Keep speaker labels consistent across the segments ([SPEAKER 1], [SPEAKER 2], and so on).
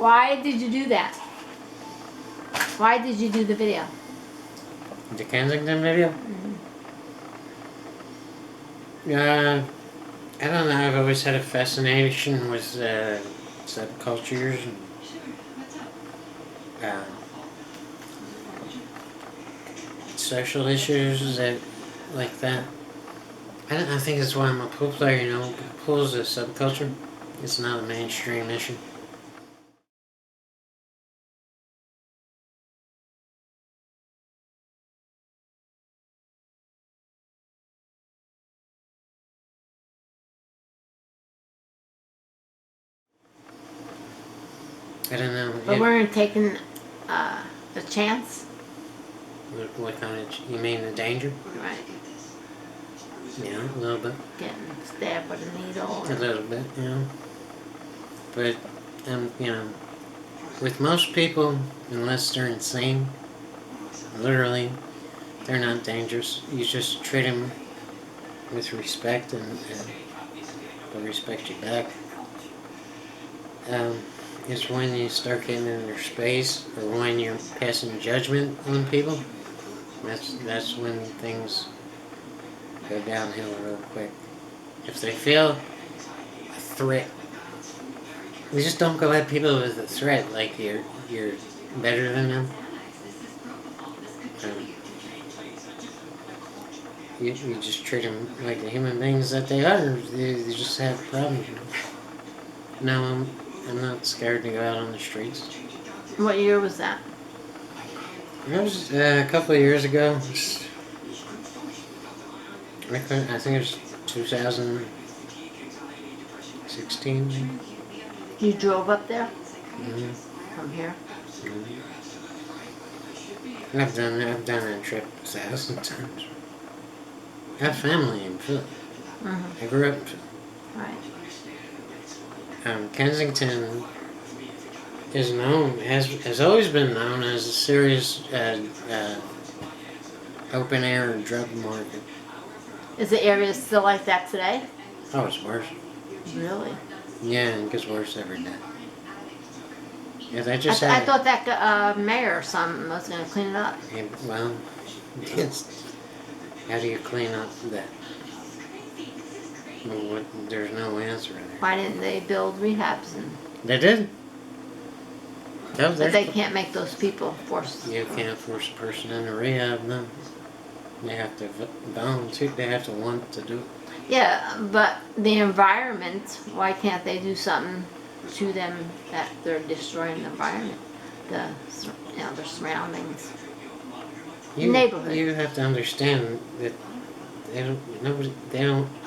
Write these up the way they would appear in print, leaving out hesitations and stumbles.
[SPEAKER 1] Why did you do that? Why did you do the video?
[SPEAKER 2] The Kensington video? I don't know. I've always had a fascination with subcultures and social issues like that. I think that's why I'm a pool player. You know, pool is a subculture. It's not a mainstream issue. I don't know.
[SPEAKER 1] But weren't taking a chance?
[SPEAKER 2] What kind of? You mean the danger?
[SPEAKER 1] Right.
[SPEAKER 2] Yeah, a little bit.
[SPEAKER 1] Getting stabbed with a needle.
[SPEAKER 2] A little bit, yeah. But, you know, with most people, unless they're insane, literally, they're not dangerous. You just treat them with respect and they'll respect you back. It's when you start getting in their space or when you're passing judgment on people, that's when things go downhill real quick. If they feel a threat, we just don't go at people with a threat like you're better than them. You just treat them like the human beings that they are. They just have problems. No, I'm not scared to go out on the streets.
[SPEAKER 1] What year was that?
[SPEAKER 2] It was a couple of years ago. I think it was 2016.
[SPEAKER 1] You drove up there?
[SPEAKER 2] Mm-hmm.
[SPEAKER 1] From here?
[SPEAKER 2] Mm-hmm. I've done that trip 1,000 times. I have family in Philly.
[SPEAKER 1] Mm-hmm.
[SPEAKER 2] I grew up in Philly.
[SPEAKER 1] Right.
[SPEAKER 2] Kensington is known, has always been known as a serious open air drug market.
[SPEAKER 1] Is the area still like that today?
[SPEAKER 2] Oh, it's worse.
[SPEAKER 1] Really?
[SPEAKER 2] Yeah, it gets worse every day. Yeah, they just
[SPEAKER 1] I thought that mayor or something was going to clean it up.
[SPEAKER 2] Yeah, well, how do you clean up that? Well, there's no answer there.
[SPEAKER 1] Why didn't they build rehabs?
[SPEAKER 2] They did.
[SPEAKER 1] But they can't make those people force.
[SPEAKER 2] You can't force a person into rehab, no. They have to volunteer. They have to want to do it.
[SPEAKER 1] Yeah, but the environment, why can't they do something to them that they're destroying the environment, their surroundings, neighborhood?
[SPEAKER 2] You have to understand that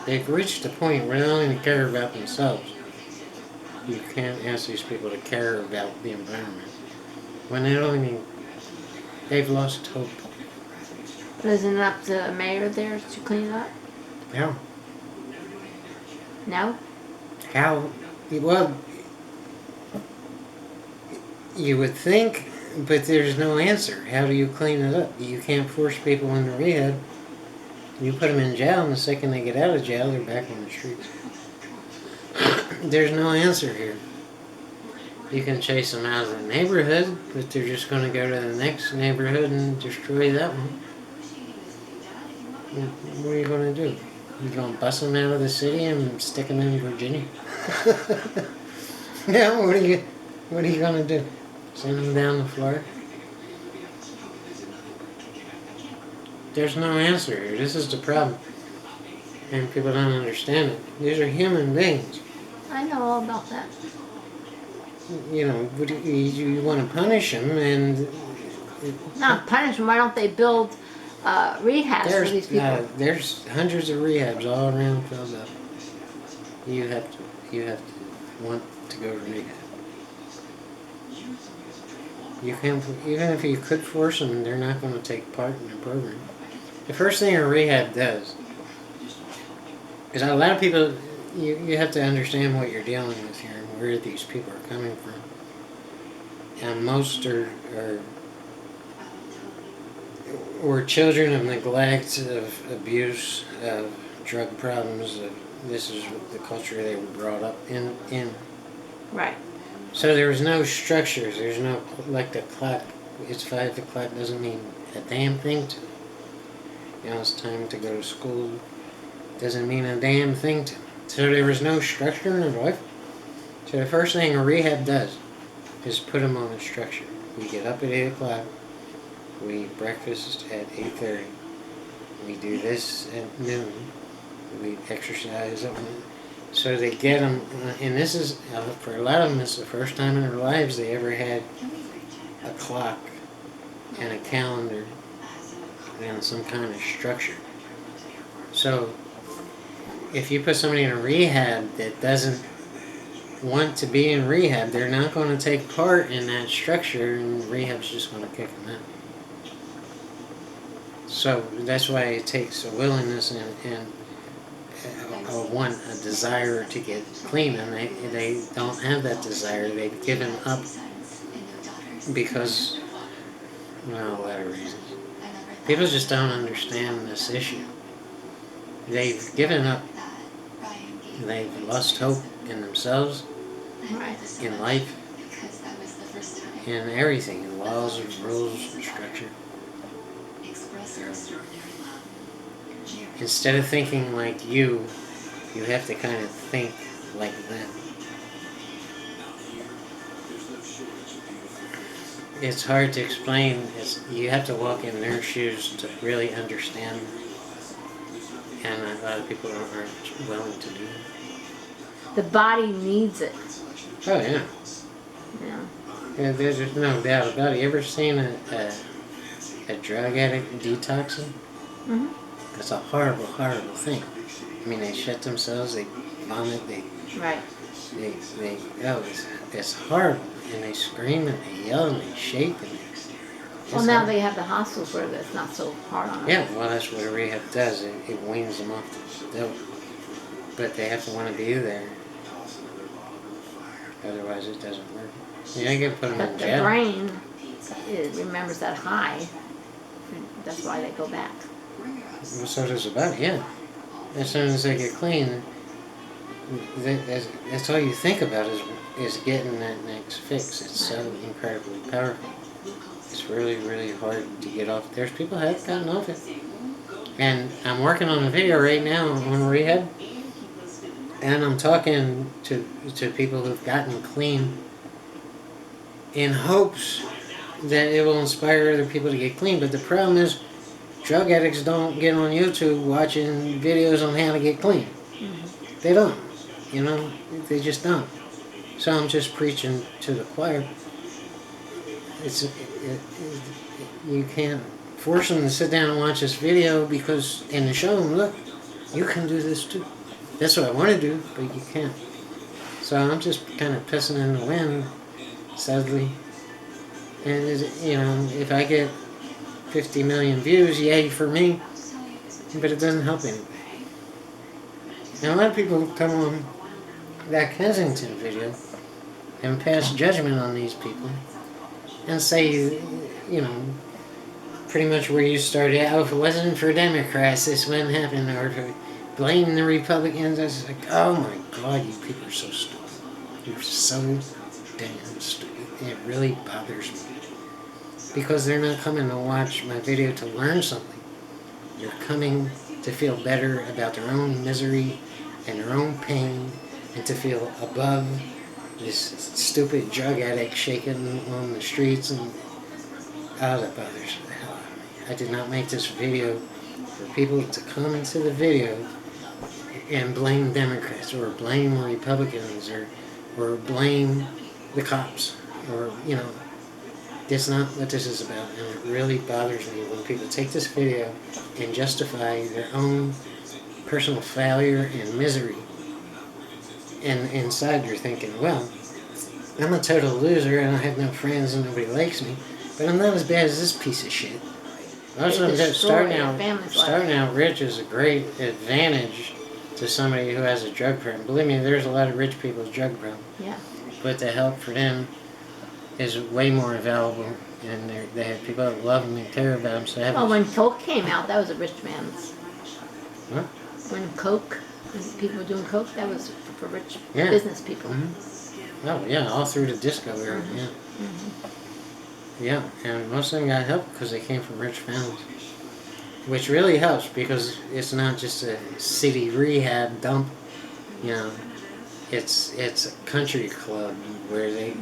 [SPEAKER 2] they've reached a point where they don't even care about themselves. You can't ask these people to care about the environment when they don't even, they've lost hope.
[SPEAKER 1] Isn't it up to the mayor there to clean it up?
[SPEAKER 2] How?
[SPEAKER 1] No?
[SPEAKER 2] How? Well, you would think, but there's no answer. How do you clean it up? You can't force people into rehab. You put them in jail, and the second they get out of jail, they're back on the streets. There's no answer here. You can chase them out of the neighborhood, but they're just going to go to the next neighborhood and destroy that one. What are you going to do? You going to bust them out of the city and stick them in Virginia? Yeah, what are you going to do? Send them down to Florida? There's no answer here. This is the problem. And people don't understand it. These are human beings.
[SPEAKER 1] I know all about that.
[SPEAKER 2] You know, you want to punish them and...
[SPEAKER 1] Not punish them. Why don't they build rehabs for these people?
[SPEAKER 2] There's hundreds of rehabs all around Philadelphia. You have to want to go to rehab. You can't, even if you could force them, they're not going to take part in the program. The first thing a rehab does is a lot of people, you have to understand what you're dealing with here and where these people are coming from. And most are children of neglect, of abuse, of drug problems. This is the culture they were brought up in.
[SPEAKER 1] Right.
[SPEAKER 2] So there was no structures. There's no, like the clock. It's 5 o'clock doesn't mean a damn thing to me. You know, it's time to go to school. Doesn't mean a damn thing to me. So there was no structure in their life. So the first thing a rehab does is put them on a structure. We get up at 8 o'clock. We eat breakfast at 8:30. We do this at noon. We exercise at 1. So they get them, and this is, for a lot of them, it's the first time in their lives they ever had a clock and a calendar and some kind of structure. So if you put somebody in a rehab that doesn't want to be in rehab, they're not going to take part in that structure, and rehab's just going to kick them out. So that's why it takes a willingness and a desire to get clean, and they don't have that desire. They've given up because, well, a lot of reasons. People just don't understand this issue. They've given up. They've lost hope in themselves, in life, in everything, in laws and rules and structure. Instead of thinking like you have to kind of think like them. It's hard to explain. You have to walk in their shoes to really understand, and a lot of people aren't willing to do it.
[SPEAKER 1] The body needs it.
[SPEAKER 2] Oh yeah.
[SPEAKER 1] Yeah.
[SPEAKER 2] There's no doubt about it. You ever seen a drug addict detoxing?
[SPEAKER 1] Mm-hmm.
[SPEAKER 2] It's a horrible, horrible thing. I mean, they shit themselves, they vomit, it's horrible. And they scream and they yell and they shake.
[SPEAKER 1] Well, now they have the hospitals where it's not so hard on them.
[SPEAKER 2] Yeah, well, that's what a rehab does. It weans them off the dope. But they have to want to be there. Otherwise, it doesn't work. Yeah, you can put them in jail.
[SPEAKER 1] The brain, it remembers that high. That's why they go back.
[SPEAKER 2] Well, so does the body, yeah. As soon as they get clean, that's all you think about is getting that next fix. It's so incredibly powerful. It's really, really hard to get off. There's people who have gotten off it. And I'm working on a video right now on rehab. And I'm talking to people who've gotten clean in hopes that it will inspire other people to get clean. But the problem is, drug addicts don't get on YouTube watching videos on how to get clean. Mm-hmm. They don't. You know, they just don't. So I'm just preaching to the choir. You can't force them to sit down and watch this video and to show them, look, you can do this too. That's what I want to do, but you can't. So I'm just kind of pissing in the wind, sadly. And, if I get 50 million views, yay for me, but it doesn't help anybody. And a lot of people come on that Kensington video and pass judgment on these people and say, pretty much where you started out, if it wasn't for Democrats, this wouldn't happen, or to blame the Republicans. I was like, oh my God, you people are so stupid. You're so damn stupid. It really bothers me. Because they're not coming to watch my video to learn something. They're coming to feel better about their own misery and their own pain, and to feel above this stupid drug addict shaking on the streets. And that bothers the hell out of me. I did not make this video for people to come into the video and blame Democrats or blame Republicans or blame the cops or, That's not what this is about, and it really bothers me when people take this video and justify their own personal failure and misery. And inside you're thinking, well, I'm a total loser and I have no friends and nobody likes me, but I'm not as bad as this piece of shit. Also, starting out rich is a great advantage to somebody who has a drug problem. Believe me, there's a lot of rich people with drug problems.
[SPEAKER 1] Yeah.
[SPEAKER 2] But the help for them is way more available, and they have people that love them and care about them. So
[SPEAKER 1] when Coke came out, that was a rich man's.
[SPEAKER 2] What?
[SPEAKER 1] When people were doing Coke, that was for rich business people.
[SPEAKER 2] Mm-hmm. Oh yeah, all through the disco era. Yeah. Yeah, and most of them got help because they came from rich families, which really helps because it's not just a city rehab dump. You know, it's a country club where they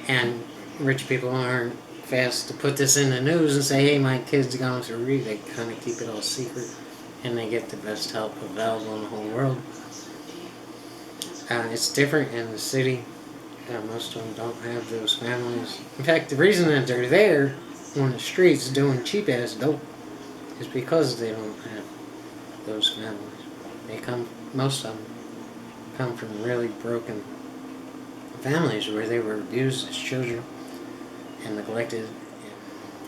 [SPEAKER 2] and rich people aren't fast to put this in the news and say, "Hey, my kid's going through rehab." They kind of keep it all secret, and they get the best help available in the whole world. It's different in the city. Most of them don't have those families. In fact, the reason that they're there on the streets doing cheap ass dope is because they don't have those families. Most of them come from really broken families where they were abused as children and neglected.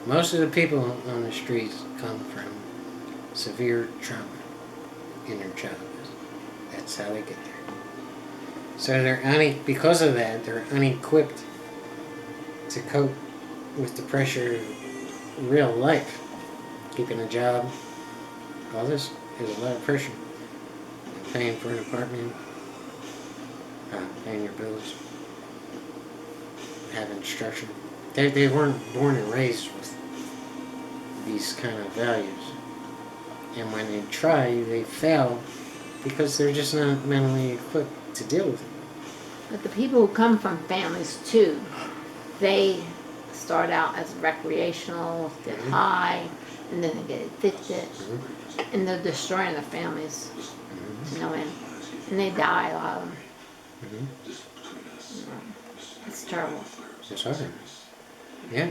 [SPEAKER 2] Most of the people on the streets come from severe trauma in their childhood. That's how they get there. So because of that, they're unequipped to cope with the pressure of real life. Keeping a job, all this is a lot of pressure. Paying for an apartment, paying your bills, having structure. They weren't born and raised with these kind of values. And when they try, they fail because they're just not mentally equipped to deal with it.
[SPEAKER 1] But the people who come from families too, they start out as recreational, get high, and then they get addicted, and they're destroying their families to no end, and they die, a lot of them. It's terrible.
[SPEAKER 2] It's hard. Yeah.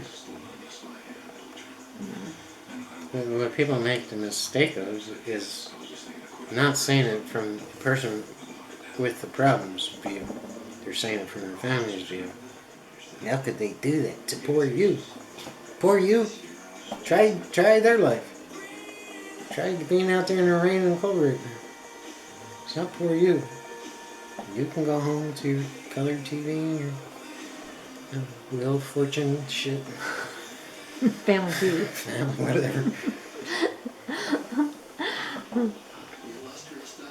[SPEAKER 2] But what people make the mistake of is not saying it from the person with the problem's view. They're saying it from their family's view. How could they do that to poor you? Poor you? Try their life. Try being out there in the rain and cold right now. It's not poor you. You can go home to your colored TV or Wheel of Fortune shit.
[SPEAKER 1] Family TV.
[SPEAKER 2] Whatever.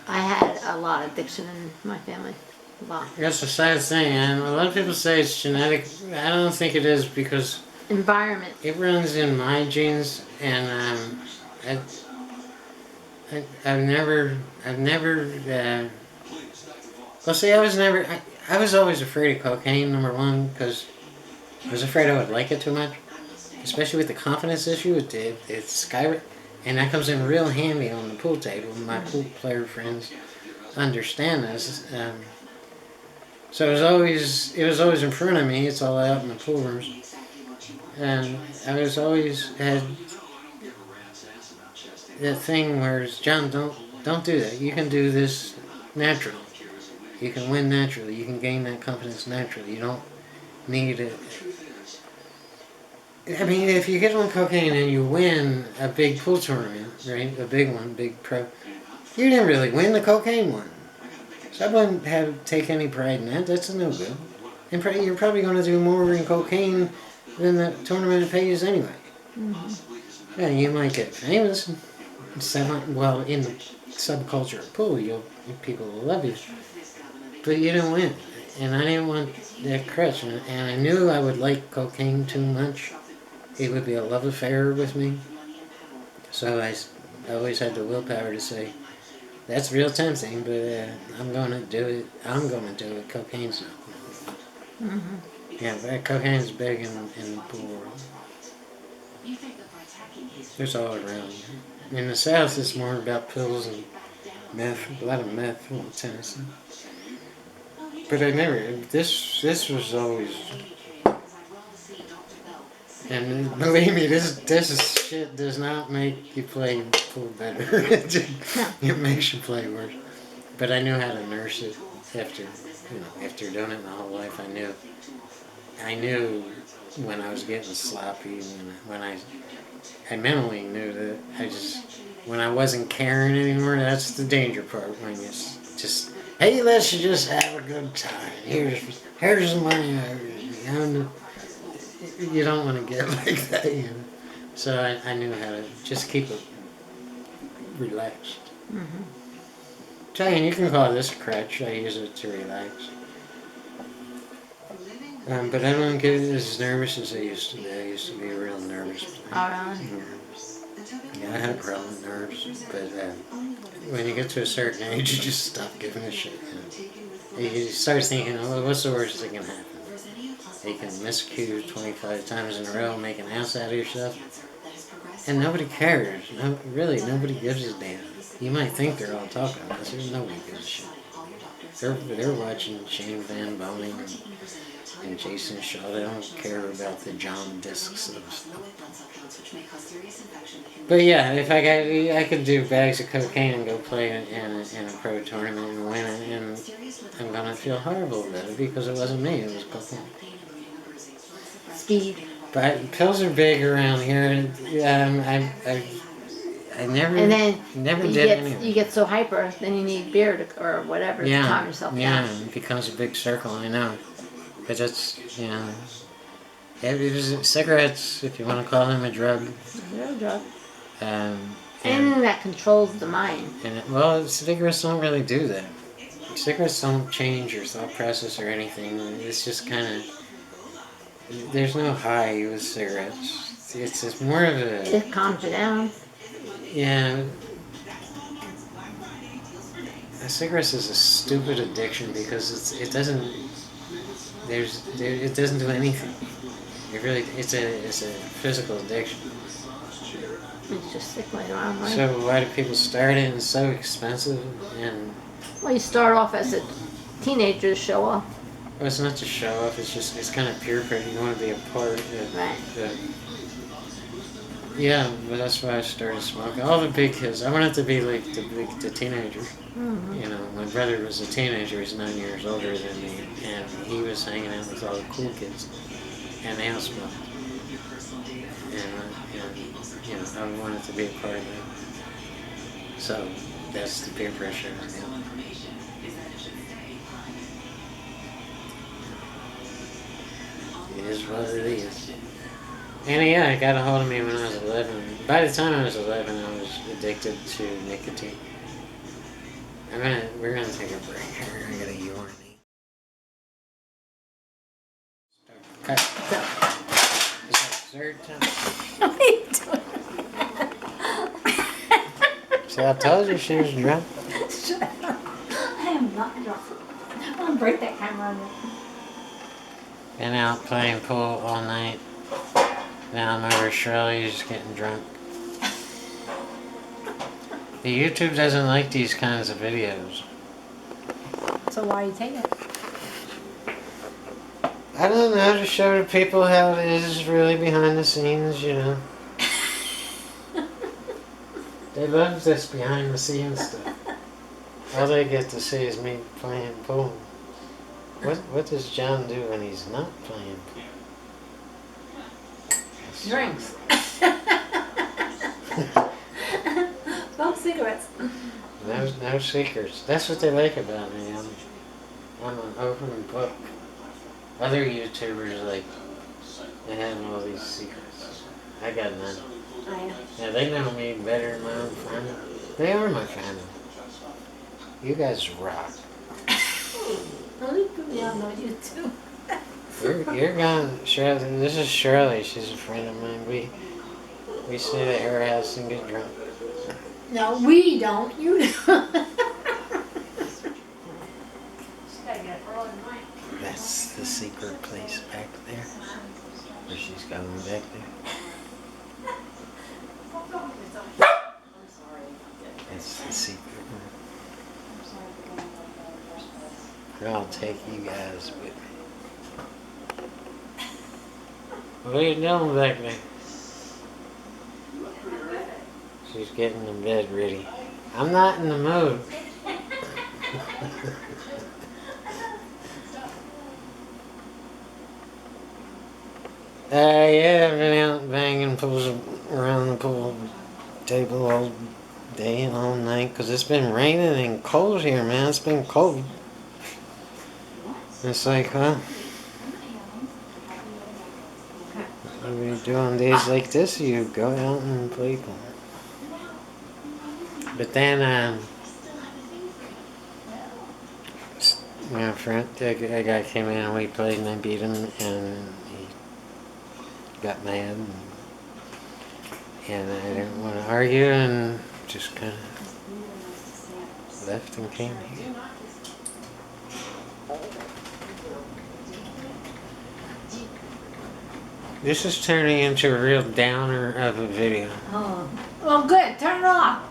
[SPEAKER 1] I had a lot of addiction in my family. A lot.
[SPEAKER 2] That's a sad thing, and a lot of people say it's genetic. I don't think it is because
[SPEAKER 1] Environment.
[SPEAKER 2] it runs in my genes, and I've never. Well, see, I was always afraid of cocaine. Number one, because I was afraid I would like it too much, especially with the confidence issue. It's skyrocket, and that comes in real handy on the pool table. My pool player friends understand this. So it was always in front of me. It's all out in the pool rooms, and I was always had that thing where it's, John, don't do that. You can do this naturally. You can win naturally. You can gain that confidence naturally. You don't need it. I mean, if you get on cocaine and you win a big pool tournament, right? A big one, big pro, you didn't really win the cocaine one. So I wouldn't take any pride in that. That's no good. And you're probably going to do more in cocaine than the tournament pays anyway. Yeah, you might get famous. In the subculture of pool, people will love you. But you didn't win. And I didn't want that crutch. And I knew I would like cocaine too much. It would be a love affair with me. So I always had the willpower to say, that's real tempting, but I'm going to do it. I'm going to do it. Cocaine's not. Yeah, but cocaine's big in the pool world. There's all around. In the South, it's more about pills and meth. A lot of meth in Tennessee. But I never. This was always. And believe me, this shit does not make you play pool better. It makes you play worse. But I knew how to nurse it after doing it my whole life. I knew when I was getting sloppy, when I mentally knew that when I wasn't caring anymore. That's the danger part, when you just, hey, let's just have a good time. Here's the money. You don't want to get like that, you know. So I knew how to just keep it relaxed. Jane, you can call this a crutch. I use it to relax. But I don't get as nervous as I used to be. I used to be real nervous.
[SPEAKER 1] Oh, really?
[SPEAKER 2] Yeah, I had a problem with nerves, but when you get to a certain age, you just stop giving a shit. You start thinking, oh, what's the worst that can happen? You can miscue 25 times in a row, make an ass out of yourself, and nobody cares. No, really, nobody gives a damn. You might think they're all talking about this, nobody gives a shit. They're watching Shane Van Boning and Jason Shaw. They don't care about the John Disques of stuff. But yeah, if I could do bags of cocaine and go play in a pro tournament and win it, and I'm gonna feel horrible about it because it wasn't me. It was cocaine.
[SPEAKER 1] Speed.
[SPEAKER 2] But pills are big around here, and I never did anything.
[SPEAKER 1] You get so hyper, then you need beer or whatever to calm yourself down.
[SPEAKER 2] Yeah, it becomes a big circle. I know, but that's it was cigarettes, if you want to call them a drug.
[SPEAKER 1] They're a drug.
[SPEAKER 2] And
[SPEAKER 1] that controls the mind.
[SPEAKER 2] Well, cigarettes don't really do that. Cigarettes don't change your thought process or anything. It's just kind of, there's no high with cigarettes. It's more of a...
[SPEAKER 1] It calms you down.
[SPEAKER 2] Yeah. Cigarettes is a stupid addiction because it doesn't do anything. It's a physical addiction.
[SPEAKER 1] It's just sickling around, right?
[SPEAKER 2] So why do people start it? It's so expensive and...
[SPEAKER 1] Well, you start off as a teenager to show off.
[SPEAKER 2] Well, it's not to show off. It's kind of peer pressure. You want to be a part of
[SPEAKER 1] Right.
[SPEAKER 2] Yeah, but that's why I started smoking. All the big kids. I wanted to be like the teenager.
[SPEAKER 1] Mm-hmm.
[SPEAKER 2] You know, my brother was a teenager. He's 9 years older than me, and he was hanging out with all the cool kids, and they all smoked. And you know, I wanted to be a part of it. So that's the peer pressure. It is what it is. And yeah, it got a hold of me when I was 11. By the time I was 11, I was addicted to nicotine. We're gonna take a break here. I gotta urinate. Cut. Is that third time?
[SPEAKER 1] What are you doing?
[SPEAKER 2] See, I told you she was drunk.
[SPEAKER 1] Shut up. I am not drunk. I'm gonna break that camera on you.
[SPEAKER 2] Been out playing pool all night. Now I'm over at Shirley's getting drunk. The YouTube doesn't like these kinds of videos.
[SPEAKER 1] So why are you taking it?
[SPEAKER 2] I don't know, to show the people how it is really behind the scenes, you know. They love this behind the scenes stuff. All they get to see is me playing pool. What does John do when he's not playing pool?
[SPEAKER 1] Drinks. Smoke cigarettes.
[SPEAKER 2] No secrets. That's what they like about me. I'm an open book. Other YouTubers, like, they have all these secrets. I got none.
[SPEAKER 1] I am.
[SPEAKER 2] Yeah, they know me better than my own family. They are my family. You guys rock.
[SPEAKER 1] Only people know you too.
[SPEAKER 2] You're gone, Shirley. This is Shirley. She's a friend of mine. We stay at her house and get drunk.
[SPEAKER 1] No, we don't. You do.
[SPEAKER 2] That's the secret place back there. Where she's going back there. That's the secret room. I'll take you guys with me. What are you doing back there? She's getting the bed ready. I'm not in the mood. Yeah, I've been out banging pools around the pool table all day and all night because it's been raining and cold here, man. It's been cold. It's like, huh? What do you do on days like this? You go out and play pool. But then, my friend, a guy came in and we played and I beat him and he got mad and I didn't want to argue and just kind of left and came here. This is turning into a real downer of a video.
[SPEAKER 1] Oh, well, good. Turn it off.